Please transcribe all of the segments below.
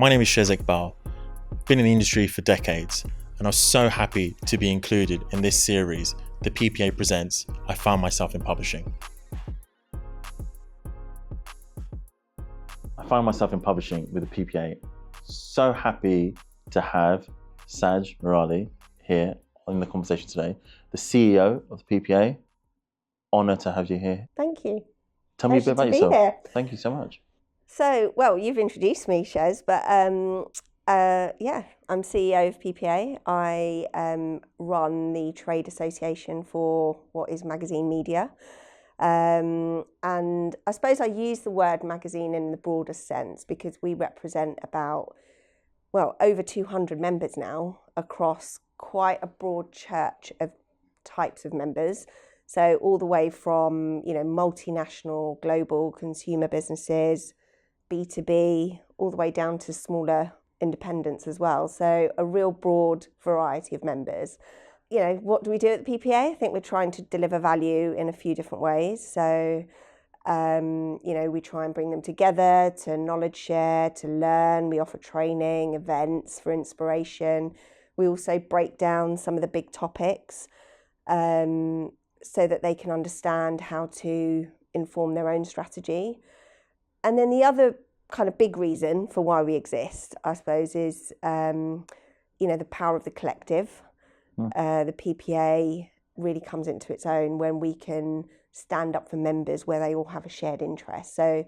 My name is Shez Iqbal. Been in the industry for decades, and I was so happy to be included in this series, The PPA Presents I Found Myself in Publishing. I found myself in publishing with the PPA. So happy to have Saj Merali here in the conversation today, the CEO of the PPA. Honour to have you here. Thank you. Tell me a bit about yourself. Here. Thank you so much. So, well, you've introduced me, Shez, but I'm CEO of PPA. I run the trade association for what is magazine media. And I suppose I use the word magazine in the broader sense because we represent about, over 200 members now across quite a broad church of types of members. So all the way from, multinational, global consumer businesses, B2B, all the way down to smaller independents as well. So a real broad variety of members. What do we do at the PPA? I think we're trying to deliver value in a few different ways. So, we try and bring them together to knowledge share, to learn. We offer training, events for inspiration. We also break down some of the big topics so that they can understand how to inform their own strategy. And then the other kind of big reason for why we exist, I suppose, is, the power of the collective. The PPA really comes into its own when we can stand up for members where they all have a shared interest. So,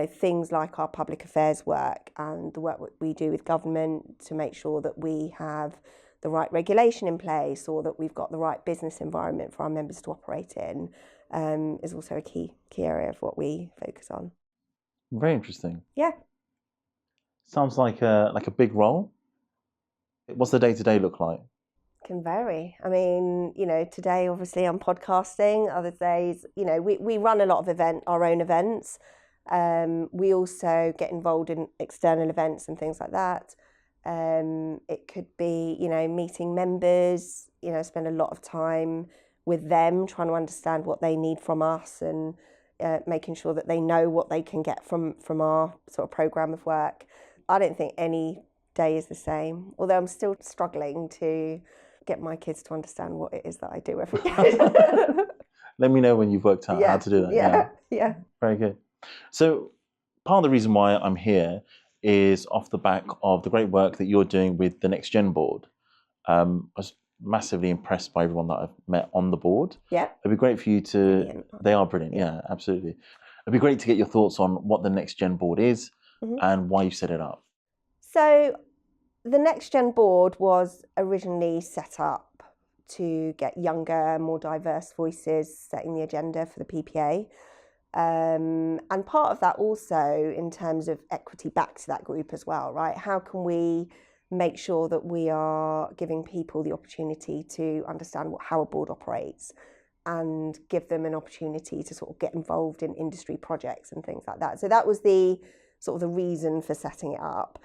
things like our public affairs work and the work we do with government to make sure that we have the right regulation in place or that we've got the right business environment for our members to operate in is also a key area of what we focus on. Very interesting. Yeah. Sounds like a big role. What's the day-to-day look like? Can vary. I mean, today obviously I'm podcasting. Other days, we run a lot of our own events. We also get involved in external events and things like that. It could be, meeting members, spend a lot of time with them, trying to understand what they need from us and making sure that they know what they can get from our sort of programme of work. I don't think any day is the same, although I'm still struggling to get my kids to understand what it is that I do every day. Let me know when you've worked out how to do that. Yeah. Very good. So part of the reason why I'm here is off the back of the great work that you're doing with the NextGen board. I was massively impressed by everyone that I've met on the board. Yeah. It'd be great for you to... Brilliant. They are brilliant, yeah, absolutely. It'd be great to get your thoughts on what the NextGen board is and why you set it up. So the NextGen board was originally set up to get younger, more diverse voices setting the agenda for the PPA. And part of that also in terms of equity back to that group as well, right? How can we make sure that we are giving people the opportunity to understand how a board operates and give them an opportunity to sort of get involved in industry projects and things like that. So that was the sort of the reason for setting it up.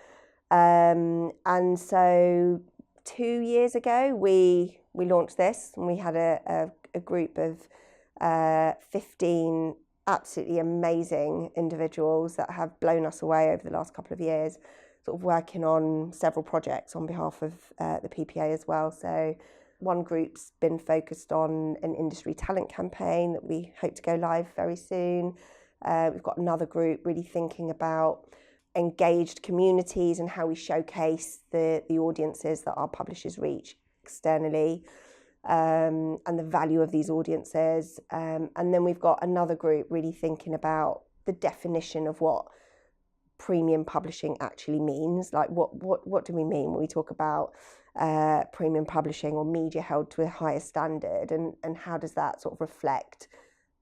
And so 2 years ago, we launched this and we had a group of 15 absolutely amazing individuals that have blown us away over the last couple of years, sort of working on several projects on behalf of the PPA as well. So one group's been focused on an industry talent campaign that we hope to go live very soon. We've got another group really thinking about engaged communities and how we showcase the audiences that our publishers reach externally and the value of these audiences. And then we've got another group really thinking about the definition of what premium publishing actually means. Like what do we mean when we talk about premium publishing or media held to a higher standard, and how does that sort of reflect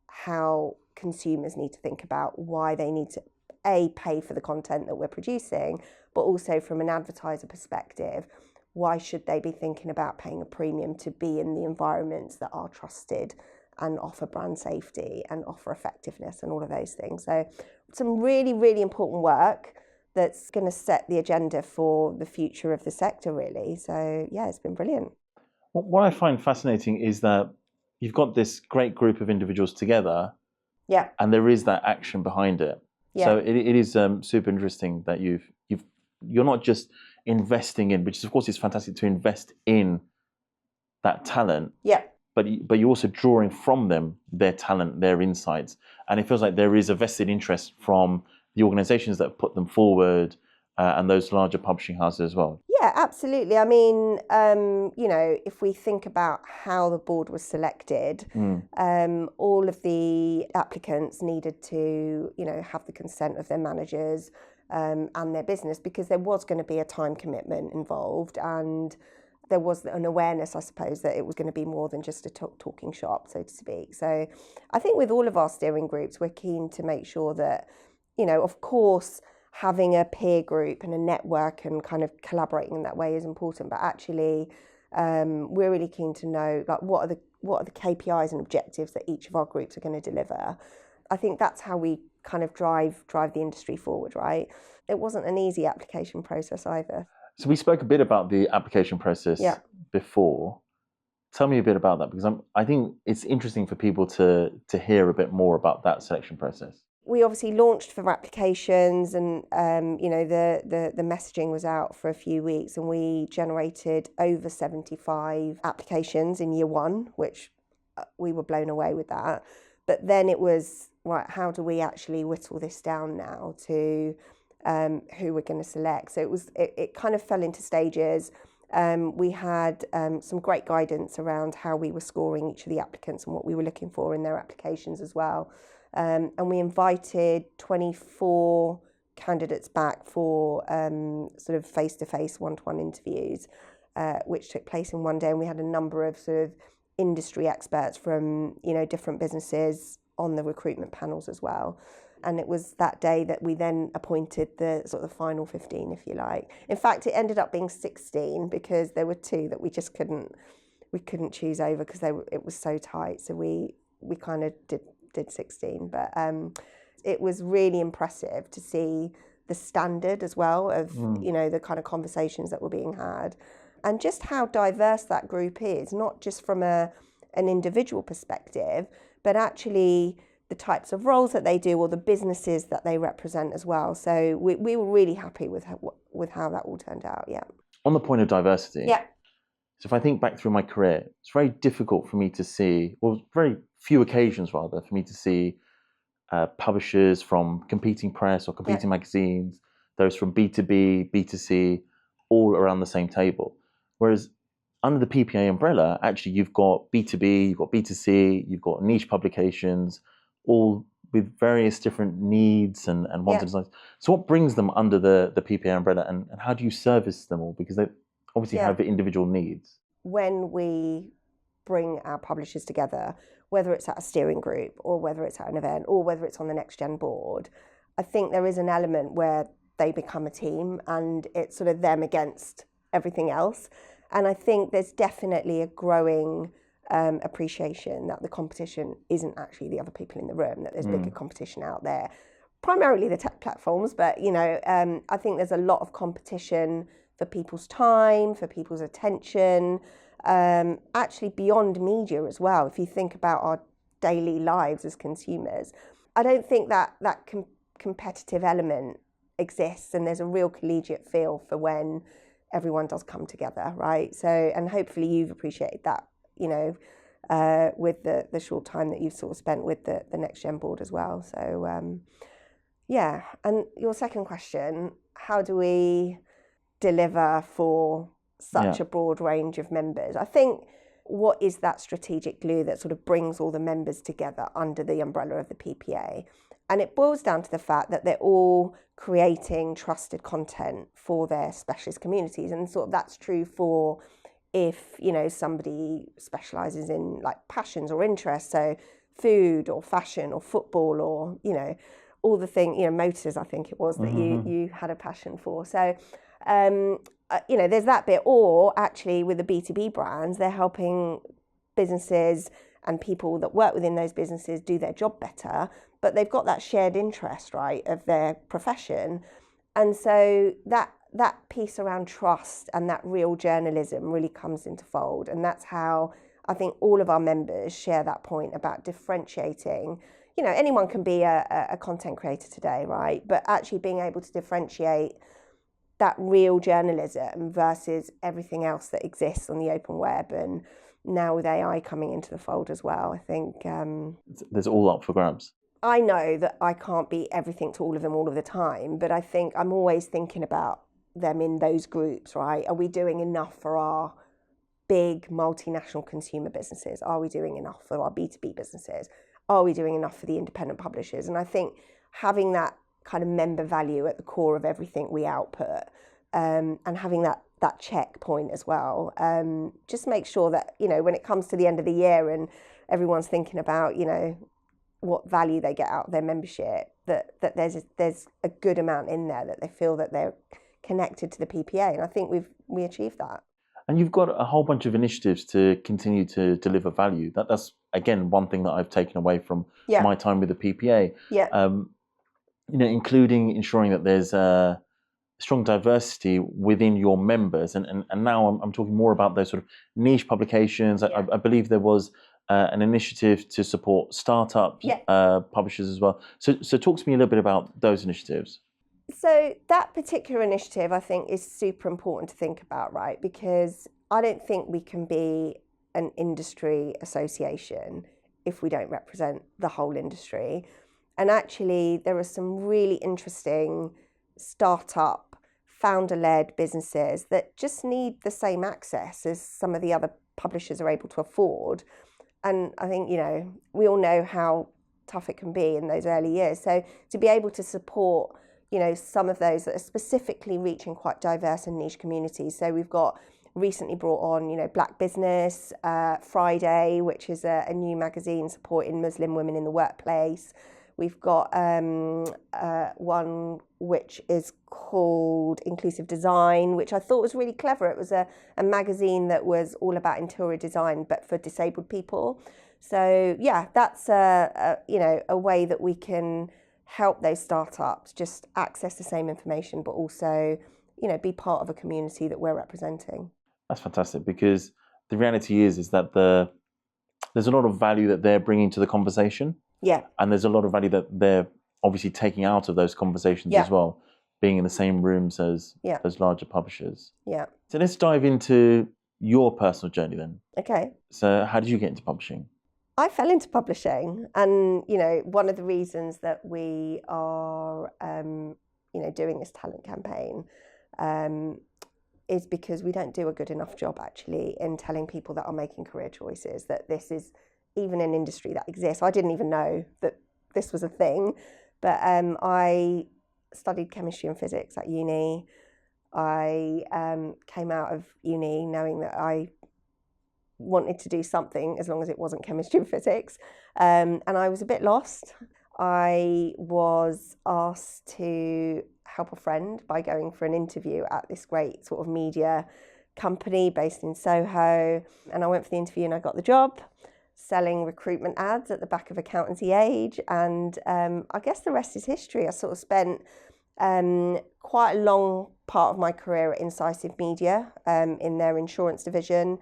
how consumers need to think about why they need to pay for the content that we're producing, but also from an advertiser perspective, why should they be thinking about paying a premium to be in the environments that are trusted and offer brand safety and offer effectiveness and all of those things. So some really, really important work that's going to set the agenda for the future of the sector, really. So yeah, it's been brilliant. What I find fascinating is that you've got this great group of individuals together, and there is that action behind it. Yeah. So it is super interesting that you've you're not just investing in, which of course is fantastic to invest in that talent, Yeah. but you're also drawing from them their talent, their insights, and it feels like there is a vested interest from the organisations that put them forward, and those larger publishing houses as well. Yeah, absolutely. I mean, if we think about how the board was selected, all of the applicants needed to, have the consent of their managers and their business, because there was going to be a time commitment involved, and there was an awareness, I suppose, that it was going to be more than just a talking shop, so to speak. So I think with all of our steering groups, we're keen to make sure that, of course, having a peer group and a network and kind of collaborating in that way is important, but actually we're really keen to know, like, what are the KPIs and objectives that each of our groups are going to deliver. I think that's how we kind of drive the industry forward, right? It wasn't an easy application process either. So we spoke a bit about the application process before. Tell me a bit about that, because I think it's interesting for people to hear a bit more about that selection process. We obviously launched for applications, and the messaging was out for a few weeks, and we generated over 75 applications in year one, which we were blown away with that. But then it was, right, how do we actually whittle this down now to who we're going to select? So it kind of fell into stages. We had some great guidance around how we were scoring each of the applicants and what we were looking for in their applications as well. And we invited 24 candidates back for sort of face-to-face, one-to-one interviews, which took place in one day. And we had a number of sort of industry experts from, different businesses on the recruitment panels as well. And it was that day that we then appointed the sort of the final 15, if you like. In fact, it ended up being 16 because there were two that we just couldn't choose over because it was so tight. So we kind of did 16, but it was really impressive to see the standard as well of the kind of conversations that were being had, and just how diverse that group is, not just from an individual perspective, but actually the types of roles that they do or the businesses that they represent as well. So we were really happy with how that all turned out. Yeah. On the point of diversity. Yeah. So if I think back through my career, it's very difficult for me to see, well, very few occasions rather, for me to see publishers from competing press or competing magazines, those from B2B, B2C, all around the same table. Whereas under the PPA umbrella, actually you've got B2B, you've got B2C, you've got niche publications, all with various different needs and wants and desires. So what brings them under the PPA umbrella, and how do you service them all? Because they obviously have the individual needs. When we bring our publishers together, whether it's at a steering group or whether it's at an event or whether it's on the NextGen board, I think there is an element where they become a team and it's sort of them against everything else. And I think there's definitely a growing appreciation that the competition isn't actually the other people in the room, that there's bigger competition out there, primarily the tech platforms, but I think there's a lot of competition for people's time, for people's attention, actually beyond media as well. If you think about our daily lives as consumers, I don't think that competitive element exists, and there's a real collegiate feel for when everyone does come together, right? So, and hopefully you've appreciated that, with the short time that you've sort of spent with the NextGen board as well. So, yeah. And your second question, how do we deliver for such a broad range of members? I think what is that strategic glue that sort of brings all the members together under the umbrella of the PPA? And it boils down to the fact that they're all creating trusted content for their specialist communities. And sort of that's true for if, somebody specializes in like passions or interests, so food or fashion or football or, all the things, motors, I think it was that you had a passion for. So, there's that bit. Or actually with the B2B brands, they're helping businesses and people that work within those businesses do their job better, but they've got that shared interest, right, of their profession. And so that piece around trust and that real journalism really comes into fold. And that's how I think all of our members share that point about differentiating. Anyone can be a content creator today, right? But actually being able to differentiate that real journalism versus everything else that exists on the open web, and now with AI coming into the fold as well, I think There's all up for grabs. I know that I can't be everything to all of them all of the time, but I think I'm always thinking about them in those groups, right? Are we doing enough for our big multinational consumer businesses? Are we doing enough for our B2B businesses? Are we doing enough for the independent publishers? And I think having that kind of member value at the core of everything we output, and having that checkpoint as well, just make sure that, when it comes to the end of the year and everyone's thinking about, what value they get out of their membership, that there's a good amount in there that they feel that they're connected to the PPA. And I think we achieved that. And you've got a whole bunch of initiatives to continue to deliver value. That's again one thing that I've taken away from my time with the PPA. Yeah. Including ensuring that there's a strong diversity within your members, and now I'm talking more about those sort of niche publications. Yeah. I believe there was an initiative to support startup publishers as well. So talk to me a little bit about those initiatives. So that particular initiative, I think, is super important to think about, right? Because I don't think we can be an industry association if we don't represent the whole industry. And actually, there are some really interesting startup, founder-led businesses that just need the same access as some of the other publishers are able to afford. And I think, we all know how tough it can be in those early years. So to be able to support some of those that are specifically reaching quite diverse and niche communities. So we've got recently brought on, Black Business, Friday, which is a new magazine supporting Muslim women in the workplace. We've got one which is called Inclusive Design, which I thought was really clever. It was a magazine that was all about interior design, but for disabled people. So yeah, that's a way that we can help those startups just access the same information, but also, be part of a community that we're representing. That's fantastic, because the reality is that there's a lot of value that they're bringing to the conversation. Yeah. And there's a lot of value that they're obviously taking out of those conversations as well, being in the same rooms as those larger publishers. Yeah. So let's dive into your personal journey then. Okay. So how did you get into publishing? I fell into publishing, and one of the reasons that we are doing this talent campaign is because we don't do a good enough job actually in telling people that are making career choices that this is even an industry that exists. I didn't even know that this was a thing, but I studied chemistry and physics at uni. I came out of uni knowing that I wanted to do something as long as it wasn't chemistry and physics, and I was a bit lost. I was asked to help a friend by going for an interview at this great sort of media company based in Soho, and I went for the interview and I got the job selling recruitment ads at the back of Accountancy Age, and I guess the rest is history. I sort of spent quite a long part of my career at Incisive Media in their insurance division.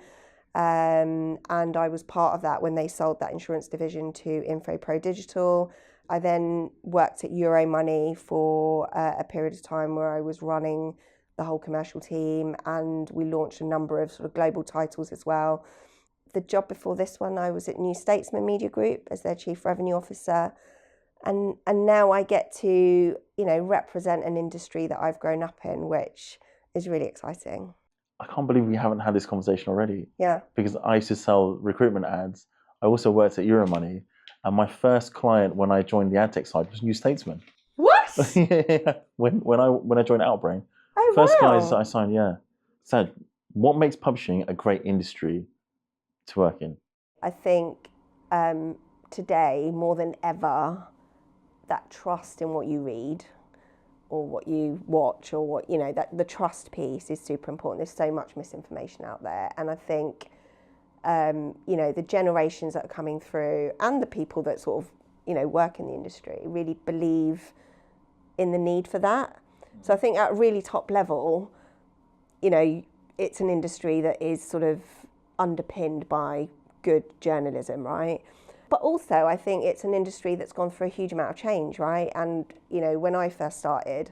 And I was part of that when they sold that insurance division to InfoPro Digital. I then worked at Euromoney for a period of time where I was running the whole commercial team, and we launched a number of sort of global titles as well. The job before this one, I was at New Statesman Media Group as their Chief Revenue Officer. And now I get to, represent an industry that I've grown up in, which is really exciting. I can't believe we haven't had this conversation already. Yeah. Because I used to sell recruitment ads. I also worked at Euromoney. And my first client when I joined the ad tech side was New Statesman. What? Yeah. When I joined Outbrain. Oh, first wow. clients that I signed, yeah. So what makes publishing a great industry to work in? I think today, more than ever, that trust in what you read or what you watch or what, that the trust piece is super important. There's so much misinformation out there. And I think, the generations that are coming through and the people that sort of, work in the industry really believe in the need for that. So I think at a really top level, it's an industry that is sort of underpinned by good journalism, right? But also I think it's an industry that's gone through a huge amount of change, right? And, when I first started,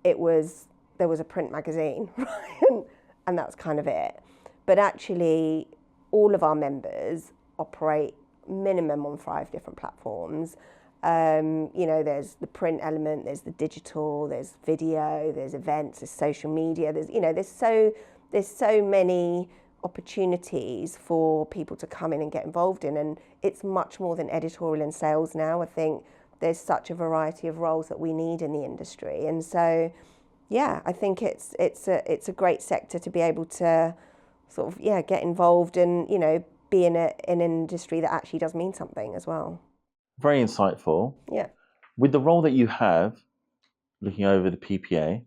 it was there was a print magazine, right? And that's kind of it. But actually, all of our members operate minimum on 5 different platforms. There's the print element, there's the digital, there's video, there's events, there's social media. There's so many opportunities for people to come in and get involved in, and it's much more than editorial and sales now. I think there's such a variety of roles that we need in the industry, and so yeah, I think it's a great sector to be able to sort of get involved and be in an industry that actually does mean something as well. Very insightful. Yeah. With the role that you have, looking over the PPA,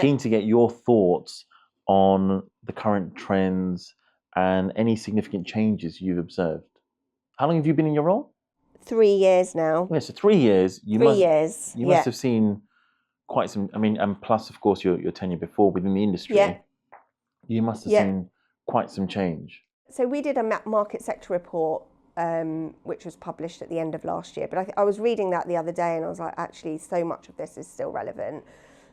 keen to get your thoughts on the current trends and any significant changes you've observed. How long have you been in your role? 3 years now. Yeah, so 3 years. You must have seen quite some. I mean, and plus, of course, your tenure before within the industry. Yeah. You must have seen quite some change. So we did a market sector report, which was published at the end of last year. But I was reading that the other day, and I was like, actually, so much of this is still relevant.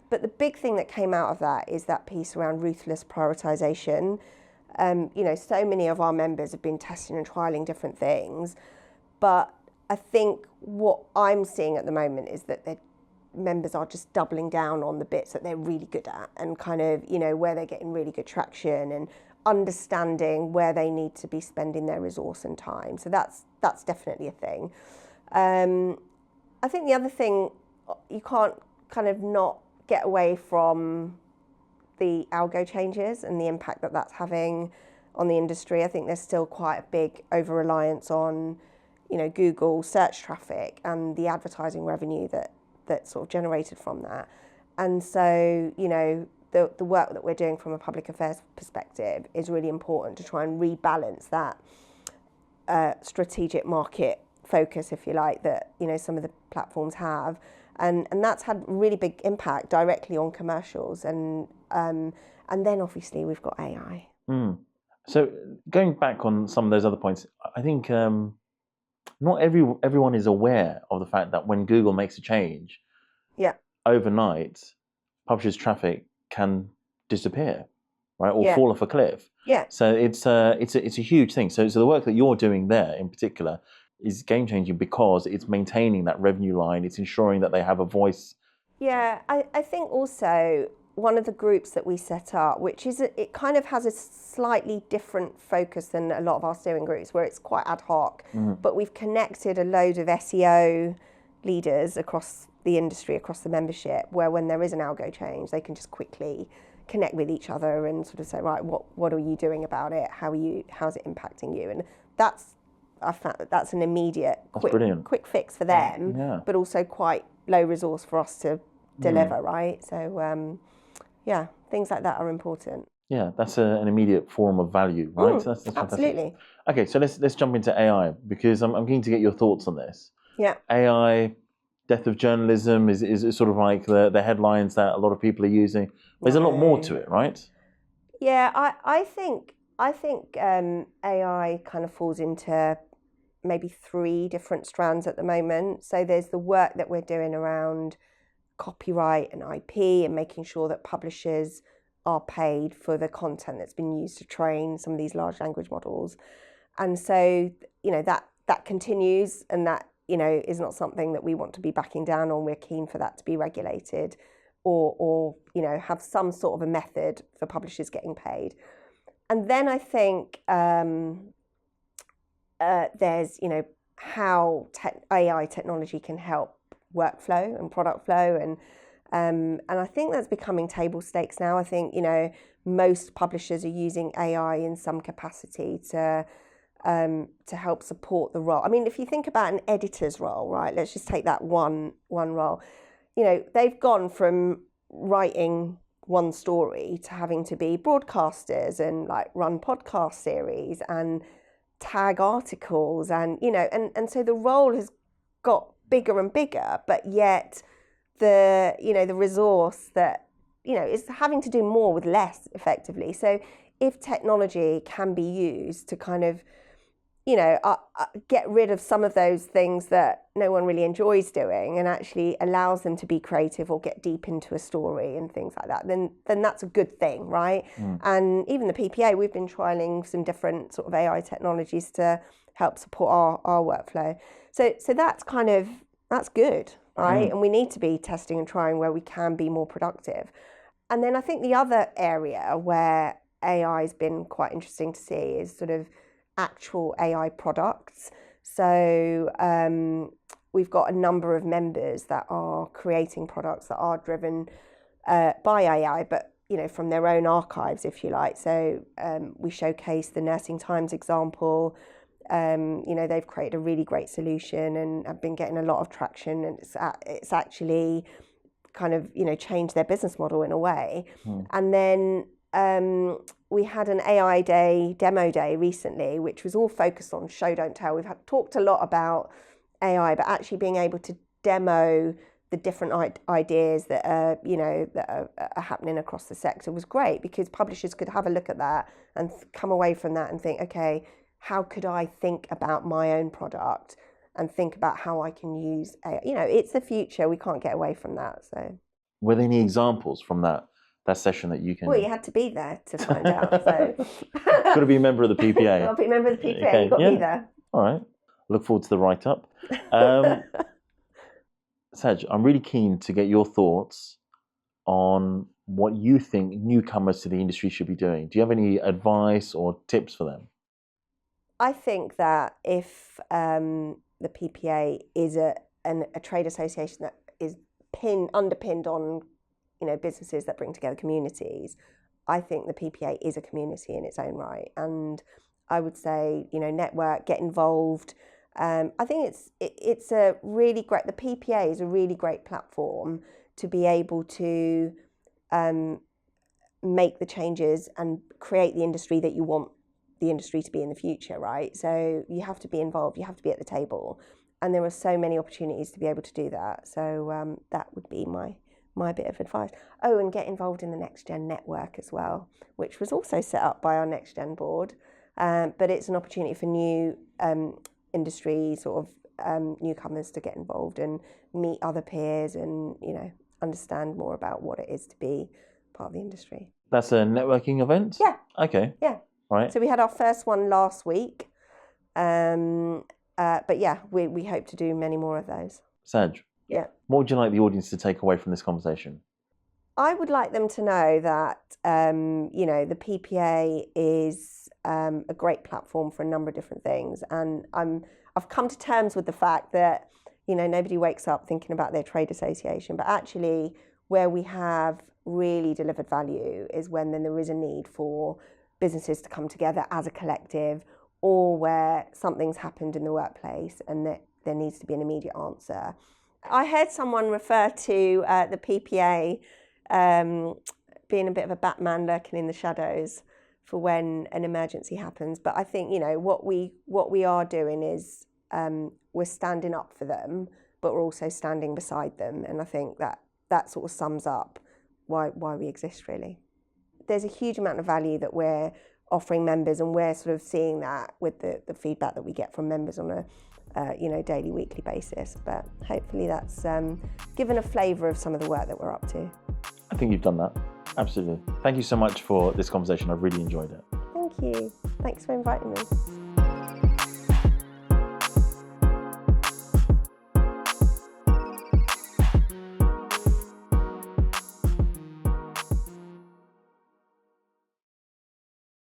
But the big thing that came out of that is that piece around ruthless prioritization. So many of our members have been testing and trialing different things. But I think what I'm seeing at the moment is that their members are just doubling down on the bits that they're really good at, and kind of, where they're getting really good traction and understanding where they need to be spending their resource and time. So that's definitely a thing. I think the other thing, you can't kind of not get away from the algo changes and the impact that that's having on the industry. I think there's still quite a big over-reliance on, Google search traffic and the advertising revenue that's sort of generated from that. And so, the work that we're doing from a public affairs perspective is really important to try and rebalance that strategic market focus, if you like, that, some of the platforms have. And that's had really big impact directly on commercials. And then obviously we've got AI. So going back on some of those other points, I think not everyone is aware of the fact that when Google makes a change, overnight, publishers' traffic can disappear, right, or fall off a cliff. Yeah. So it's a huge thing. So the work that you're doing there in particular is game changing because it's maintaining that revenue line. It's ensuring that they have a voice. Yeah, I think also one of the groups that we set up, which is it kind of has a slightly different focus than a lot of our steering groups, where it's quite ad hoc, but we've connected a load of SEO leaders across the industry, across the membership, where when there is an algo change, they can just quickly connect with each other and sort of say, right, what are you doing about it? How's it impacting you? And I found that's an immediate, quick fix for them, but also quite low resource for us to deliver, right? So, things like that are important. Yeah, that's an immediate form of value, right? So that's absolutely. Okay, so let's jump into AI, because I'm keen to get your thoughts on this. Yeah. AI, death of journalism is sort of like the headlines that a lot of people are using. There's a lot more to it, right? Yeah, I think AI kind of falls into maybe 3 different strands at the moment. So there's the work that we're doing around copyright and IP and making sure that publishers are paid for the content that's been used to train some of these large language models. And so, that continues, and that, is not something that we want to be backing down on. We're keen for that to be regulated or have some sort of a method for publishers getting paid. And then I think there's, how AI technology can help workflow and product flow, and I think that's becoming table stakes now. I think most publishers are using AI in some capacity to help support the role. I mean, if you think about an editor's role, right? Let's just take that one role. They've gone from writing one story to having to be broadcasters and like run podcast series and tag articles, and and so the role has got bigger and bigger, but yet the resource that is having to do more with less effectively. So if technology can be used to kind of get rid of some of those things that no one really enjoys doing and actually allows them to be creative or get deep into a story and things like that, then that's a good thing, right? And even the PPA, we've been trialing some different sort of AI technologies to help support our workflow. So that's that's good, right? And we need to be testing and trying where we can be more productive. And then I think the other area where AI has been quite interesting to see is sort of actual AI products. So we've got a number of members that are creating products that are driven by AI, but from their own archives, if you like. So we showcase the Nursing Times example. They've created a really great solution and have been getting a lot of traction, and it's actually kind of changed their business model in a way. And then we had an AI day, demo day recently, which was all focused on show, don't tell. We've talked a lot about AI, but actually being able to demo the different ideas that are, that are happening across the sector was great, because publishers could have a look at that and come away from that and think, okay, how could I think about my own product and think about how I can use AI? It's the future. We can't get away from that. So, were there any examples from that session that you can? Well, you had to be there to find out. So, got to be a member of the PPA. I'll be a member of the PPA. Okay. You've got to be there. All right. Look forward to the write-up. Saj, I'm really keen to get your thoughts on what you think newcomers to the industry should be doing. Do you have any advice or tips for them? I think that if the PPA is a trade association that is underpinned on businesses that bring together communities, I think the PPA is a community in its own right. And I would say, network, get involved. I think it's a really great, the PPA is a really great platform to be able to make the changes and create the industry that you want the industry to be in the future, right? So you have to be involved, you have to be at the table. And there are so many opportunities to be able to do that. So that would be my bit of advice. Oh, and get involved in the NextGen network as well, which was also set up by our NextGen board. But it's an opportunity for new industry sort of newcomers to get involved and meet other peers and, understand more about what it is to be part of the industry. That's a networking event? Yeah. Okay. Yeah. Right. So we had our first one last week. But yeah, we hope to do many more of those. Saj, yeah. What would you like the audience to take away from this conversation? I would like them to know that, the PPA is a great platform for a number of different things. And I've come to terms with the fact that, nobody wakes up thinking about their trade association, but actually where we have really delivered value is when then there is a need for businesses to come together as a collective, or where something's happened in the workplace and that there needs to be an immediate answer. I heard someone refer to the PPA being a bit of a Batman lurking in the shadows for when an emergency happens. But I think, what we are doing is we're standing up for them, but we're also standing beside them. And I think that sort of sums up why we exist, really. There's a huge amount of value that we're offering members, and we're sort of seeing that with the feedback that we get from members on a daily, weekly basis. But hopefully that's given a flavour of some of the work that we're up to. I think you've done that. Absolutely. Thank you so much for this conversation. I've really enjoyed it. Thank you. Thanks for inviting me.